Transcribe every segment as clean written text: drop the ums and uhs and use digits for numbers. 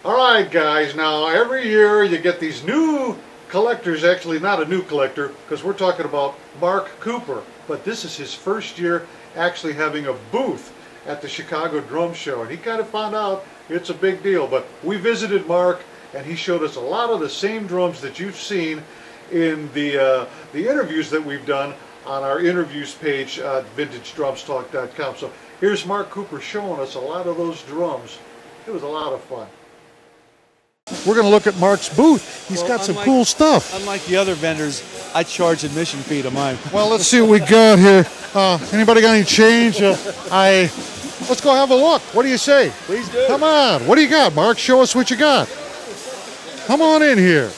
All right, guys, now every year you get these new collectors, actually not a new collector, because we're talking about Mark Cooper, but this is his first year actually having a booth at the Chicago Drum Show, and he kind of found out it's a big deal. But we visited Mark, and he showed us a lot of the same drums that you've seen in the interviews that we've done on our interviews page at VintageDrumsTalk.com. So here's Mark Cooper showing us a lot of those drums. It was a lot of fun. We're going to look at Mark's booth. He's got some cool stuff. Unlike the other vendors, I charge admission fee to mine. Well, let's see what we got here. Anybody got any change? Let's go have a look. What do you say? Please do. Come on. What do you got, Mark? Show us what you got. Come on in here.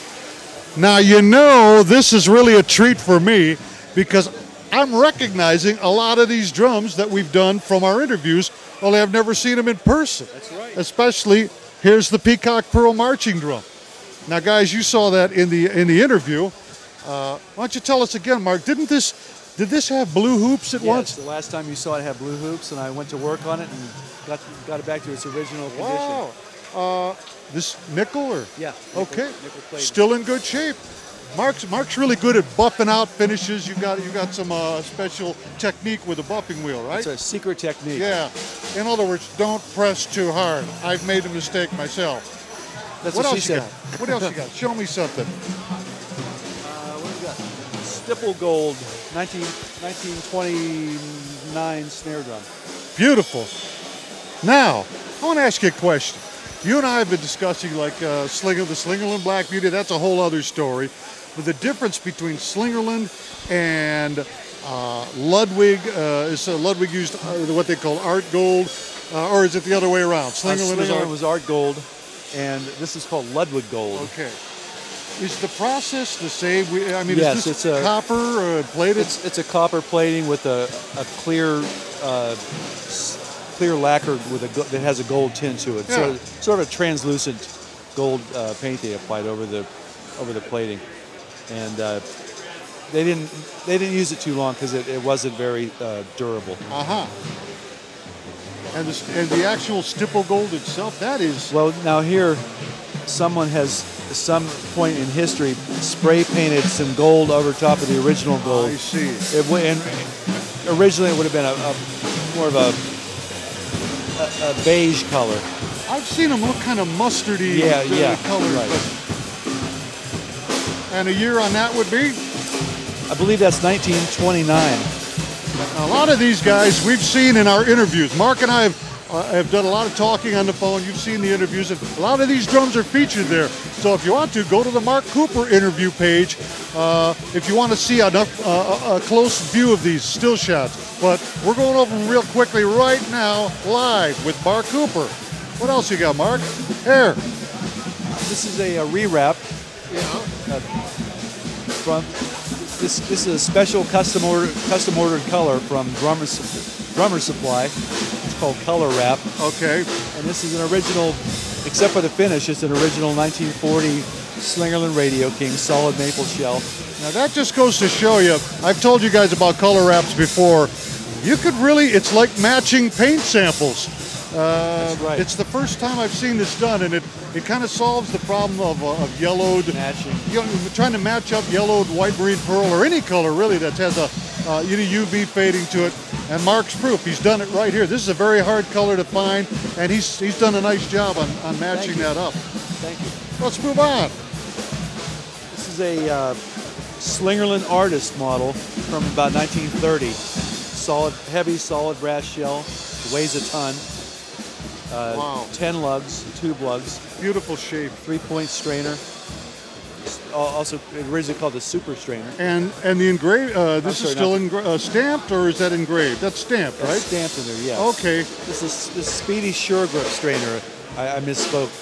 Now, you know, this is really a treat for me because I'm recognizing a lot of these drums that we've done from our interviews, only I've never seen them in person. That's right. Especially, here's the Peacock Pearl marching drum. Now, guys, you saw that in the interview. Why don't you tell us again, Mark? Did this have blue hoops at once? Yes, the last time you saw it had blue hoops, and I went to work on it and got it back to its original condition. Wow. This nickel or? Yeah. Okay. Nickel plated. Still in good shape. Mark's really good at buffing out finishes. You got some special technique with a buffing wheel, right? It's a secret technique. Yeah. In other words, don't press too hard. I've made a mistake myself. That's what what else she said. got? What else you got? Show me something. What do we got? Stipple Gold, 1929 snare drum. Beautiful. Now, I want to ask you a question. You and I have been discussing like the Slingerland Black Beauty. That's a whole other story. But the difference between Slingerland and Ludwig, is Ludwig used what they call art gold, or is it the other way around? Slingerland was art gold, and this is called Ludwig gold. Okay. Is the process the same? Yes, is this copper plated? It's a copper plating with a clear lacquer that has a gold tint to it. Yeah. So sort of a translucent gold paint they applied over the plating, and they didn't use it too long because it wasn't very durable. And the actual stipple gold itself, that is. Well, now here, someone has at some point in history spray painted some gold over top of the original gold. I see. And originally it would have been more of a beige color. I've seen them look kind of mustardy color. Right. And a year on that would be? I believe that's 1929. Now, a lot of these guys we've seen in our interviews. Mark and I have done a lot of talking on the phone. You've seen the interviews, and a lot of these drums are featured there. So if you want to, go to the Mark Cooper interview page if you want to see a close view of these still shots. But we're going over them real quickly right now, live with Mark Cooper. What else you got, Mark? Here. This is a rewrap. Yeah. This is a special custom ordered color from Drummer Supply. It's called Color Wrap. Okay. And this is an original, except for the finish, it's an original 1940 Slingerland Radio King solid maple shell. Now that just goes to show you, I've told you guys about color wraps before. You could really, it's like matching paint samples. That's right. It's the first time I've seen this done, and it kind of solves the problem of yellowed matching. Trying to match up yellowed white marine pearl or any color really that has a UV fading to it. And Mark's proof. He's done it right here. This is a very hard color to find, and he's done a nice job on matching that up. Thank you. Let's move on. This is a Slingerland Artist model from about 1930. Heavy solid brass shell. Weighs a ton. Wow. 10 lugs, tube lugs. Beautiful shape. 3-point strainer. Also originally called the Super Strainer. And the engraved, this is still stamped, or is that engraved? That's stamped, right? That's stamped in there, yes. Okay. This is Speedy Sure Grip Strainer. I misspoke.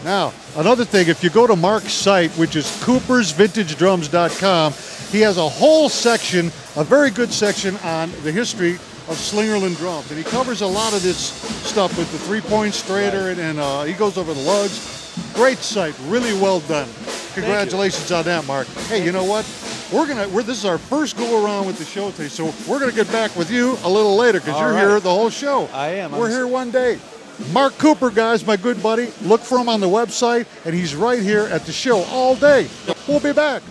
Now, another thing, if you go to Mark's site, which is COOPER.mp4, he has a whole section, a very good section on the history of Slingerland drums. And he covers a lot of this stuff with the 3-point strainer, right. and he goes over the lugs. Great site, really well done. Congratulations on that, Mark. Hey, you know what? This is our first go around with the show today, so we're gonna get back with you a little later because you're here the whole show. I am. We're here one day. Mark Cooper, guys, my good buddy. Look for him on the website, and he's right here at the show all day. We'll be back.